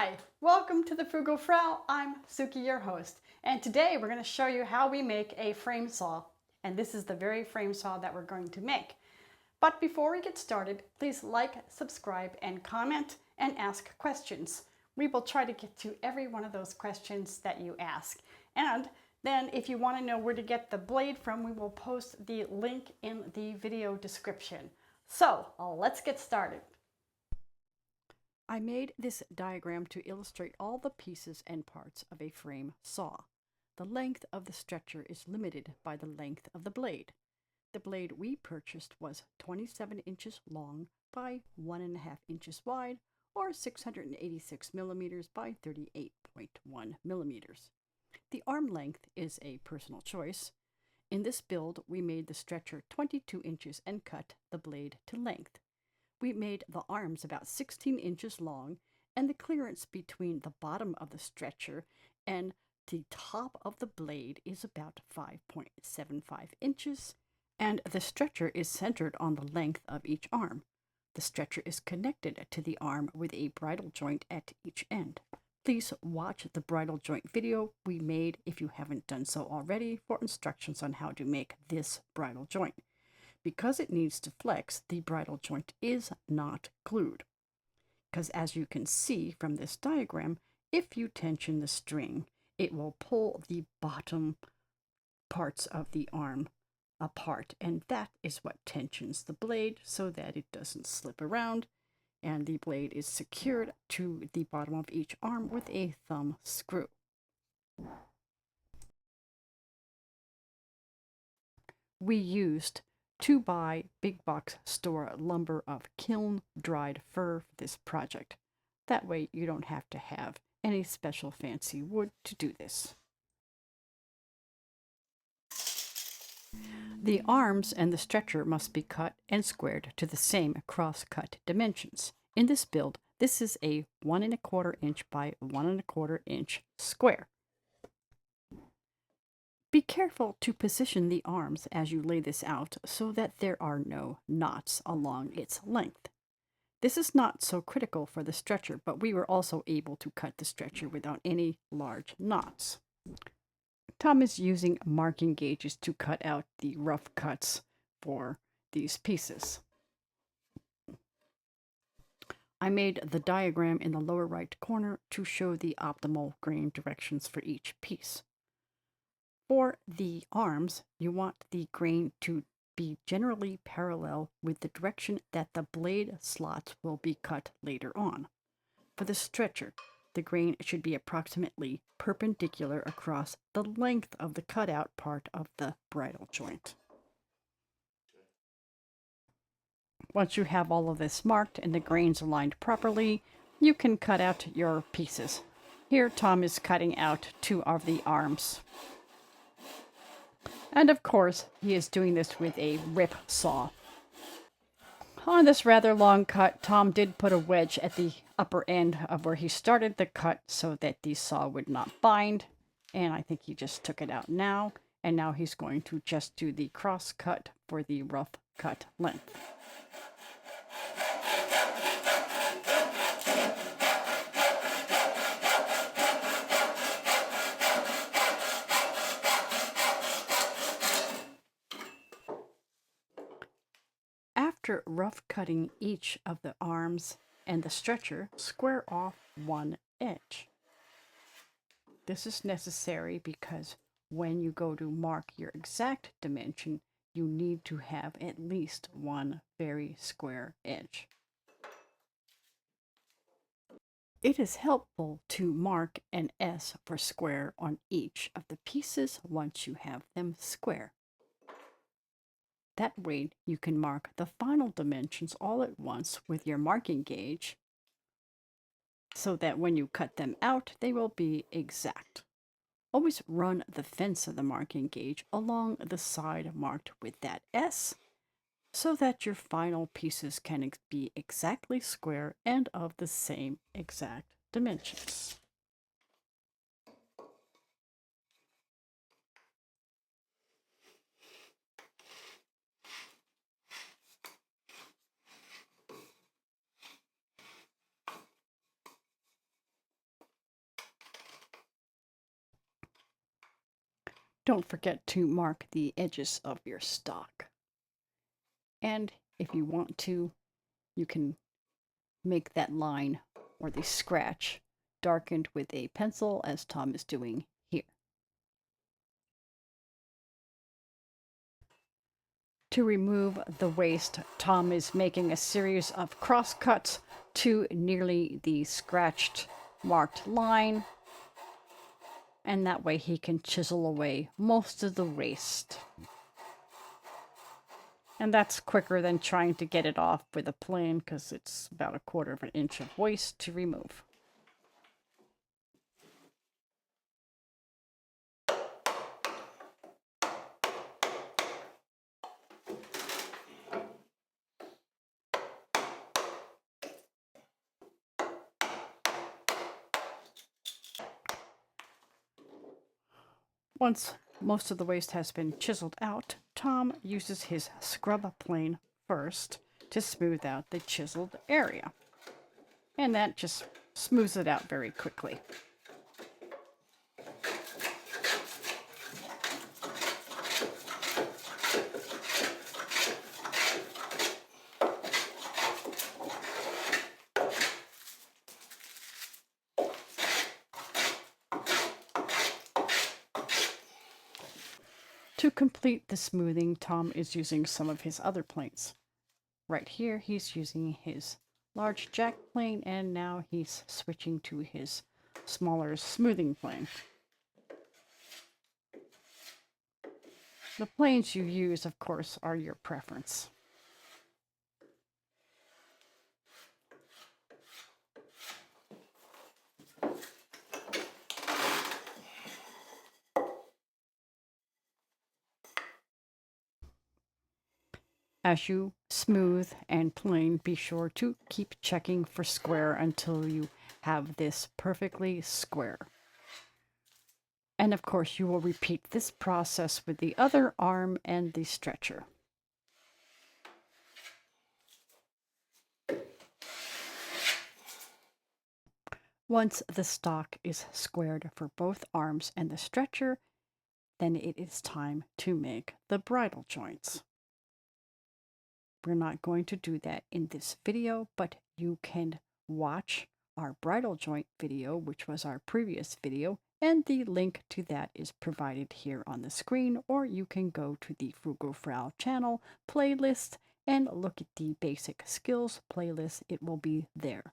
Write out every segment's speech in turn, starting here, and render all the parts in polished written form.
Hi, welcome to the Frugal Frau. I'm Sukey, your host, and today we're going to show you how we make a frame saw. And this is the very frame saw that we're going to make. But before we get started, please like, subscribe, and comment, and ask questions. We will try to get to every one of those questions that you ask. And then if you want to know where to get the blade from, we will post the link in the video description. So let's get started. I made this diagram to illustrate all the pieces and parts of a frame saw. The length of the stretcher is limited by the length of the blade. The blade we purchased was 27 inches long by 1.5 inches wide, or 686 millimeters by 38.1 millimeters. The arm length is a personal choice. In this build, we made the stretcher 22 inches and cut the blade to length. We made the arms about 16 inches long, and the clearance between the bottom of the stretcher and the top of the blade is about 5.75 inches, and the stretcher is centered on the length of each arm. The stretcher is connected to the arm with a bridal joint at each end. Please watch the bridal joint video we made if you haven't done so already for instructions on how to make this bridal joint. Because it needs to flex, the bridal joint is not glued. Because as you can see from this diagram, if you tension the string, it will pull the bottom parts of the arm apart, and that is what tensions the blade so that it doesn't slip around, and the blade is secured to the bottom of each arm with a thumb screw. We used 2x big box store lumber of kiln dried fir for this project. That way you don't have to have any special fancy wood to do this. The arms and the stretcher must be cut and squared to the same cross-cut dimensions. In this build, this is a 1.25 inch by 1.25 inch square. Be careful to position the arms as you lay this out so that there are no knots along its length. This is not so critical for the stretcher, but we were also able to cut the stretcher without any large knots. Tom is using marking gauges to cut out the rough cuts for these pieces. I made the diagram in the lower right corner to show the optimal grain directions for each piece. For the arms, you want the grain to be generally parallel with the direction that the blade slots will be cut later on. For the stretcher, the grain should be approximately perpendicular across the length of the cutout part of the bridal joint. Once you have all of this marked and the grains aligned properly, you can cut out your pieces. Here, Tom is cutting out 2 of the arms. And of course, he is doing this with a rip saw. On this rather long cut, Tom did put a wedge at the upper end of where he started the cut so that the saw would not bind. And I think he just took it out now. And now he's going to just do the cross cut for the rough cut length. After rough cutting each of the arms and the stretcher, square off one edge. This is necessary because when you go to mark your exact dimension, you need to have at least one very square edge. It is helpful to mark an S for square on each of the pieces once you have them square. That way you can mark the final dimensions all at once with your marking gauge so that when you cut them out, they will be exact. Always run the fence of the marking gauge along the side marked with that S so that your final pieces can be exactly square and of the same exact dimensions. Don't forget to mark the edges of your stock. And if you want to, you can make that line or the scratch darkened with a pencil, as Tom is doing here. To remove the waste, Tom is making a series of cross cuts to nearly the scratched marked line, and that way he can chisel away most of the waste. And that's quicker than trying to get it off with a plane, because it's about 1/4 of an inch of waste to remove. Once most of the waste has been chiseled out, Tom uses his scrub plane first to smooth out the chiseled area. And that just smooths it out very quickly. To complete the smoothing, Tom is using some of his other planes. Right here, he's using his large jack plane, and now he's switching to his smaller smoothing plane. The planes you use, of course, are your preference. As you smooth and plane, be sure to keep checking for square until you have this perfectly square. And of course, you will repeat this process with the other arm and the stretcher. Once the stock is squared for both arms and the stretcher, then it is time to make the bridle joints. We're not going to do that in this video, but you can watch our bridle joint video, which was our previous video, and the link to that is provided here on the screen, or you can go to the Frugal Frau channel playlist and look at the basic skills playlist. It will be there.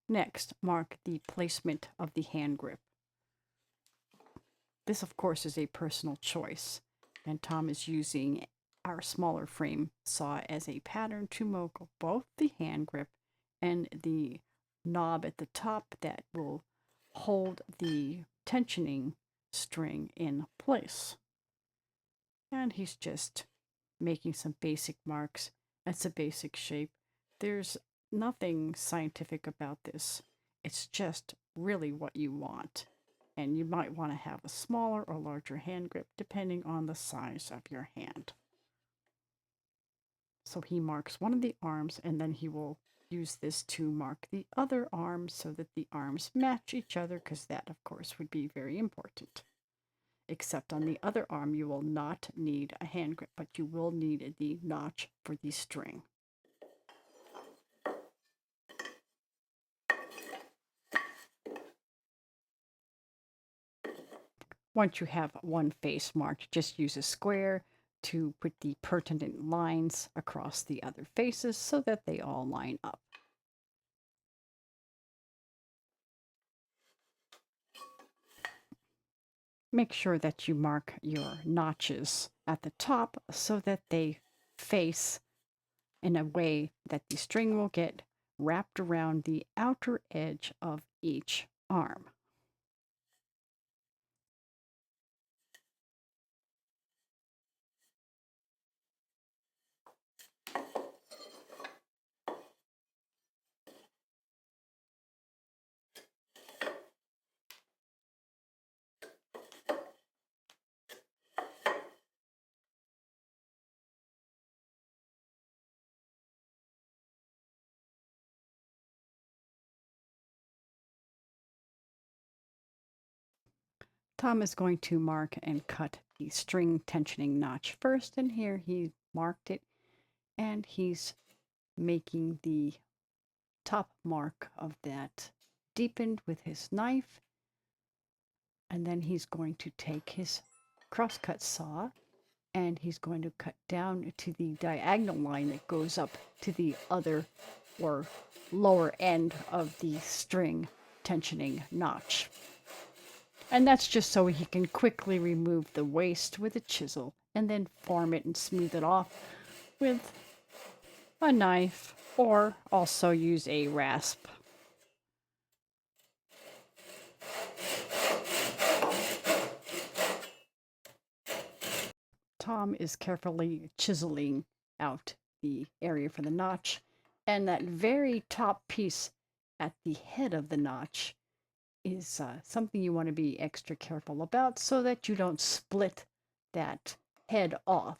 Next, mark the placement of the hand grip. This, of course, is a personal choice, and Tom is using our smaller frame saw as a pattern to make both the hand grip and the knob at the top that will hold the tensioning string in place. And he's just making some basic marks. That's a basic shape. There's nothing scientific about this. It's just really what you want. And you might want to have a smaller or larger hand grip depending on the size of your hand. So he marks one of the arms, and then he will use this to mark the other arm so that the arms match each other, because that, of course, would be very important. Except on the other arm, you will not need a hand grip, but you will need the notch for the string. Once you have one face marked, just use a square to put the pertinent lines across the other faces so that they all line up. Make sure that you mark your notches at the top so that they face in a way that the string will get wrapped around the outer edge of each arm. Tom is going to mark and cut the string tensioning notch first, and here he marked it, and he's making the top mark of that deepened with his knife, and then he's going to take his crosscut saw and he's going to cut down to the diagonal line that goes up to the other or lower end of the string tensioning notch. And that's just so he can quickly remove the waste with a chisel and then form it and smooth it off with a knife, or also use a rasp. Tom is carefully chiseling out the area for the notch, and that very top piece at the head of the notch is something you want to be extra careful about so that you don't split that head off,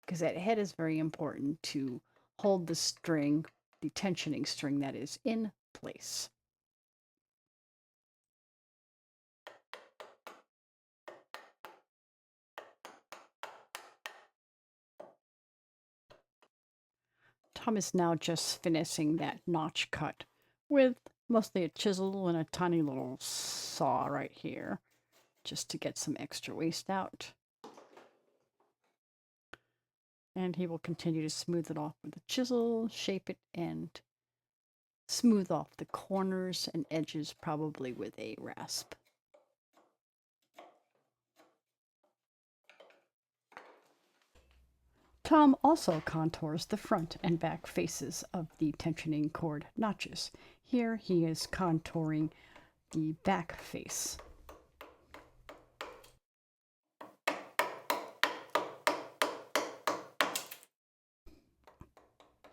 because that head is very important to hold the string, the tensioning string that is in place. Tom is now just finishing that notch cut with mostly a chisel and a tiny little saw right here, just to get some extra waste out. And he will continue to smooth it off with a chisel, shape it, and smooth off the corners and edges, probably with a rasp. Tom also contours the front and back faces of the tensioning cord notches. Here he is contouring the back face.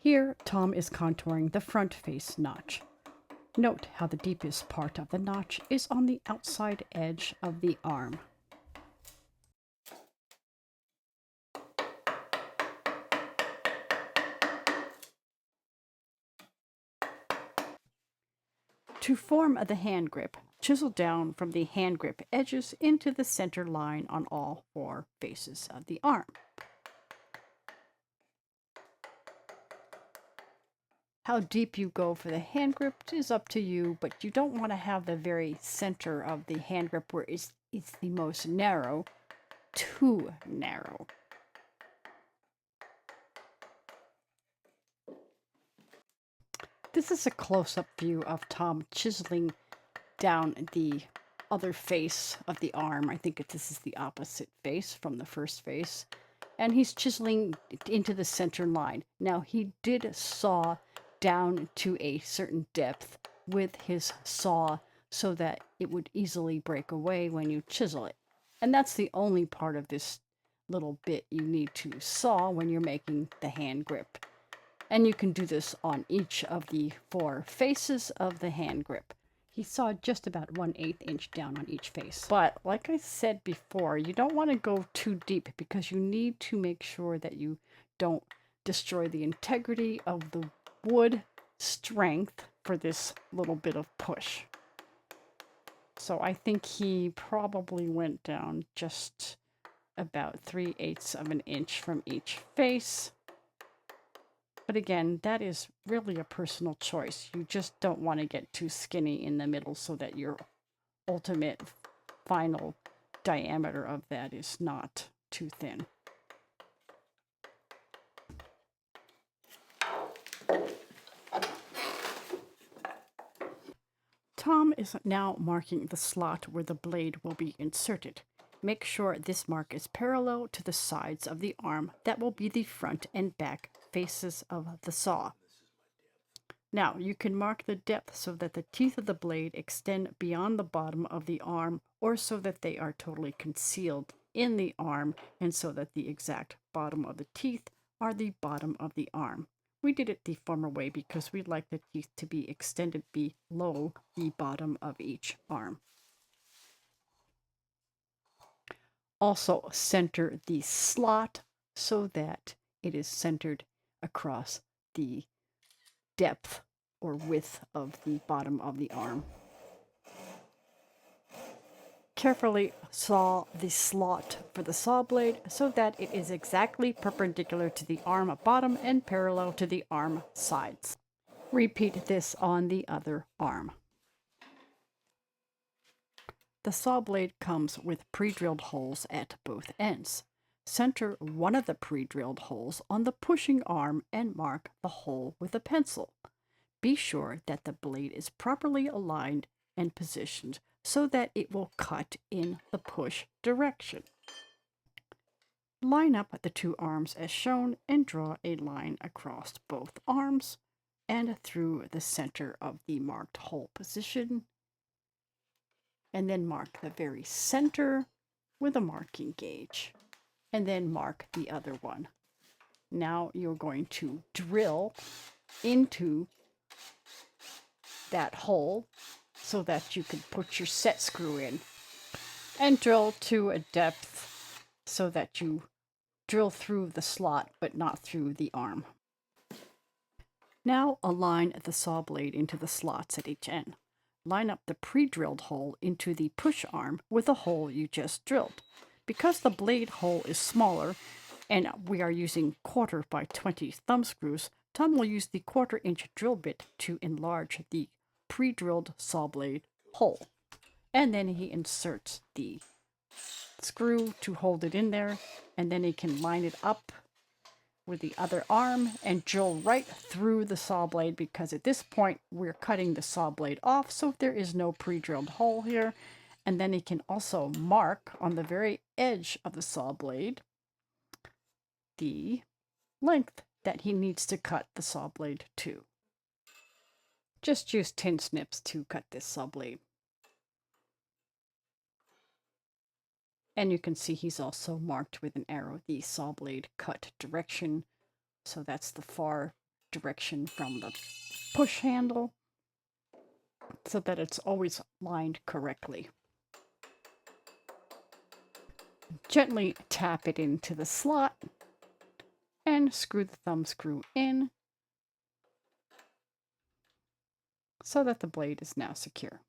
Here, Tom is contouring the front face notch. Note how the deepest part of the notch is on the outside edge of the arm. To form the hand grip, chisel down from the hand grip edges into the center line on all four faces of the arm. How deep you go for the hand grip is up to you, but you don't want to have the very center of the hand grip where it's the most narrow, too narrow. This is a close-up view of Tom chiseling down the other face of the arm. I think this is the opposite face from the first face. And he's chiseling into the center line. Now, he did saw down to a certain depth with his saw so that it would easily break away when you chisel it. And that's the only part of this little bit you need to saw when you're making the hand grip. And you can do this on each of the four faces of the hand grip. He sawed just about 1/8 inch down on each face. But like I said before, you don't want to go too deep because you need to make sure that you don't destroy the integrity of the wood strength for this little bit of push. So I think he probably went down just about 3/8 of an inch from each face. But again, that is really a personal choice. You just don't want to get too skinny in the middle so that your ultimate final diameter of that is not too thin. Tom is now marking the slot where the blade will be inserted. Make sure this mark is parallel to the sides of the arm. That will be the front and back faces of the saw. Now, you can mark the depth so that the teeth of the blade extend beyond the bottom of the arm, or so that they are totally concealed in the arm, and so that the exact bottom of the teeth are the bottom of the arm. We did it the former way because we like the teeth to be extended below the bottom of each arm. Also, center the slot so that it is centered across the depth or width of the bottom of the arm. Carefully saw the slot for the saw blade so that it is exactly perpendicular to the arm bottom and parallel to the arm sides. Repeat this on the other arm. The saw blade comes with pre-drilled holes at both ends. Center one of the pre-drilled holes on the pushing arm and mark the hole with a pencil. Be sure that the blade is properly aligned and positioned so that it will cut in the push direction. Line up the two arms as shown and draw a line across both arms and through the center of the marked hole position, and then mark the very center with a marking gauge, and then mark the other one. Now you're going to drill into that hole so that you can put your set screw in, and drill to a depth so that you drill through the slot but not through the arm. Now align the saw blade into the slots at each end. Line up the pre-drilled hole into the push arm with the hole you just drilled. Because the blade hole is smaller and we are using 1/4 by 20 thumb screws, Tom will use the 1/4 inch drill bit to enlarge the pre-drilled saw blade hole. And then he inserts the screw to hold it in there, and then he can line it up with the other arm and drill right through the saw blade, because at this point we're cutting the saw blade off, so there is no pre-drilled hole here. And then he can also mark on the very edge of the saw blade the length that he needs to cut the saw blade to. Just use tin snips to cut this saw blade. And you can see he's also marked with an arrow the saw blade cut direction. So that's the far direction from the push handle, so that it's always lined correctly. Gently tap it into the slot and screw the thumb screw in so that the blade is now secure.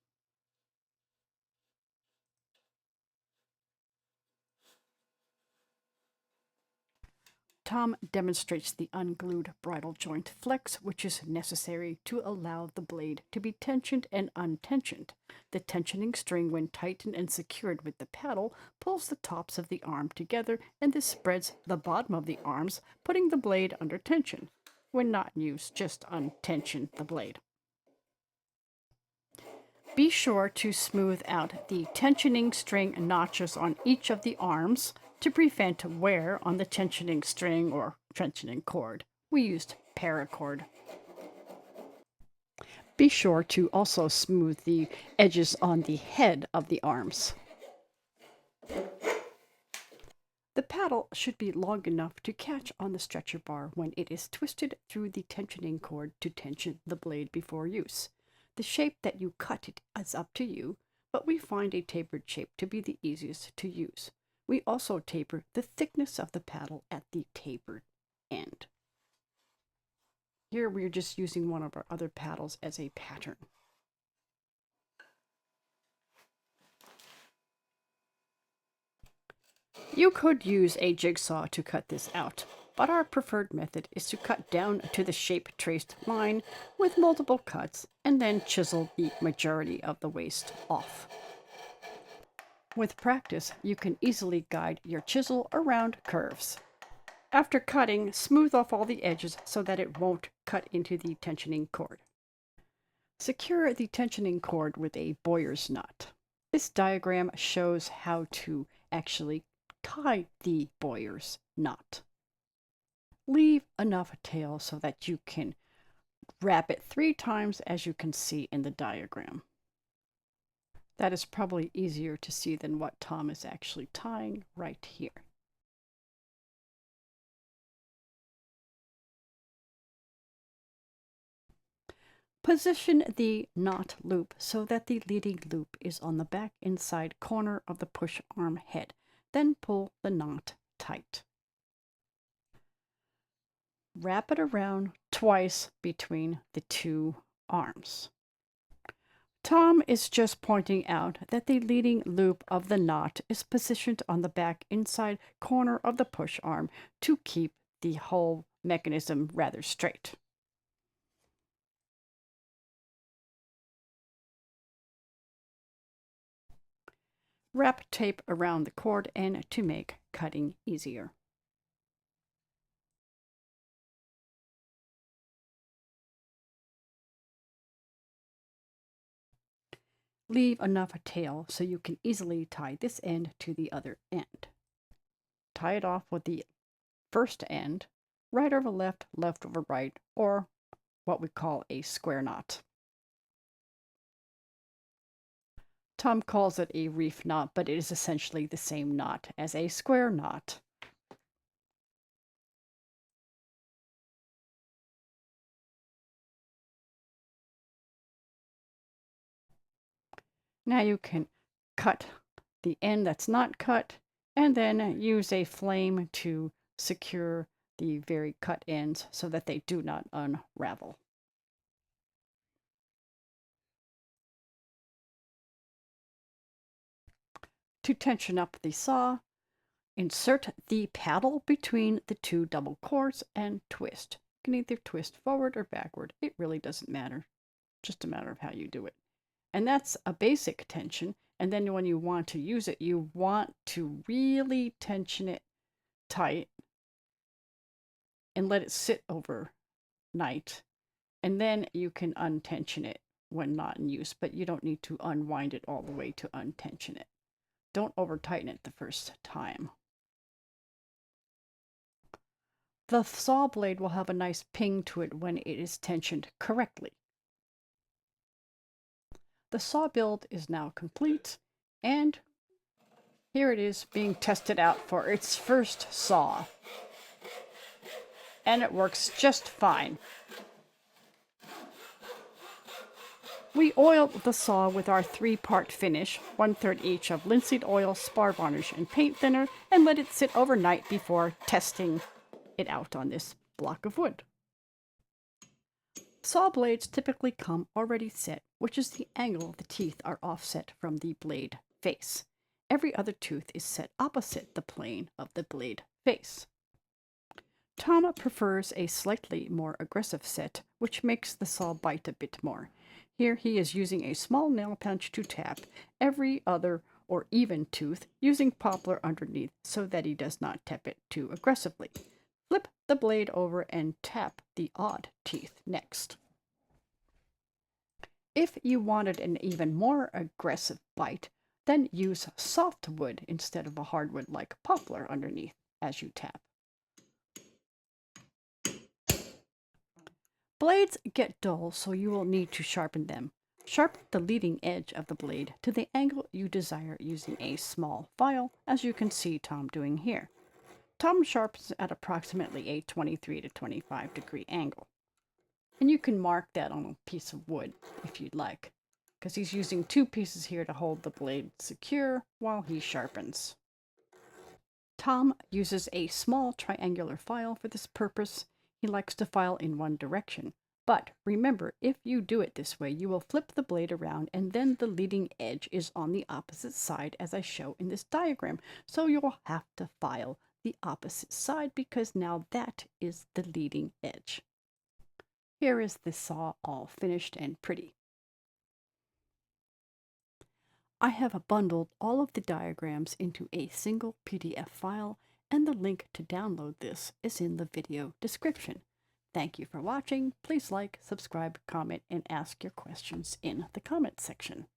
Tom demonstrates the unglued bridle joint flex, which is necessary to allow the blade to be tensioned and untensioned. The tensioning string, when tightened and secured with the paddle, pulls the tops of the arm together, and this spreads the bottom of the arms, putting the blade under tension. When not in use, just untension the blade. Be sure to smooth out the tensioning string notches on each of the arms to prevent wear on the tensioning string or tensioning cord. We used paracord. Be sure to also smooth the edges on the head of the arms. The paddle should be long enough to catch on the stretcher bar when it is twisted through the tensioning cord to tension the blade before use. The shape that you cut it is up to you, but we find a tapered shape to be the easiest to use. We also taper the thickness of the paddle at the tapered end. Here we're just using one of our other paddles as a pattern. You could use a jigsaw to cut this out, but our preferred method is to cut down to the shape traced line with multiple cuts and then chisel the majority of the waste off. With practice, you can easily guide your chisel around curves. After cutting, smooth off all the edges so that it won't cut into the tensioning cord. Secure the tensioning cord with a Boyer's nut. This diagram shows how to actually tie the Boyer's nut. Leave enough tail so that you can wrap it 3 times, as you can see in the diagram. That is probably easier to see than what Tom is actually tying right here. Position the knot loop so that the leading loop is on the back inside corner of the push arm head. Then pull the knot tight. Wrap it around twice between the 2 arms. Tom is just pointing out that the leading loop of the knot is positioned on the back inside corner of the push arm to keep the whole mechanism rather straight. Wrap tape around the cord end to make cutting easier. Leave enough tail so you can easily tie this end to the other end. Tie it off with the first end, right over left, left over right, or what we call a square knot. Tom calls it a reef knot, but it is essentially the same knot as a square knot. Now you can cut the end that's not cut, and then use a flame to secure the very cut ends so that they do not unravel. To tension up the saw, insert the paddle between the two double cords and twist. You can either twist forward or backward. It really doesn't matter. Just a matter of how you do it. And that's a basic tension. And then when you want to use it, you want to really tension it tight and let it sit overnight. And then you can untension it when not in use, but you don't need to unwind it all the way to untension it. Don't over tighten it the first time. The saw blade will have a nice ping to it when it is tensioned correctly. The saw build is now complete, and here it is being tested out for its first saw. And it works just fine. We oiled the saw with our 3-part finish, 1/3 each of linseed oil, spar varnish, and paint thinner, and let it sit overnight before testing it out on this block of wood. Saw blades typically come already set, which is the angle the teeth are offset from the blade face. Every other tooth is set opposite the plane of the blade face. Tom prefers a slightly more aggressive set, which makes the saw bite a bit more. Here he is using a small nail punch to tap every other or even tooth, using poplar underneath so that he does not tap it too aggressively. Flip the blade over and tap the odd teeth next. If you wanted an even more aggressive bite, then use softwood instead of a hardwood like poplar underneath as you tap. Blades get dull, so you will need to sharpen them. Sharpen the leading edge of the blade to the angle you desire using a small file, as you can see Tom doing here. Tom sharpens at approximately a 23 to 25 degree angle. And you can mark that on a piece of wood if you'd like, because he's using 2 pieces here to hold the blade secure while he sharpens. Tom uses a small triangular file for this purpose. He likes to file in one direction. But remember, if you do it this way, you will flip the blade around and then the leading edge is on the opposite side as I show in this diagram. So you'll have to file the opposite side because now that is the leading edge. Here is the saw all finished and pretty. I have bundled all of the diagrams into a single PDF file, and the link to download this is in the video description. Thank you for watching. Please like, subscribe, comment, and ask your questions in the comment section.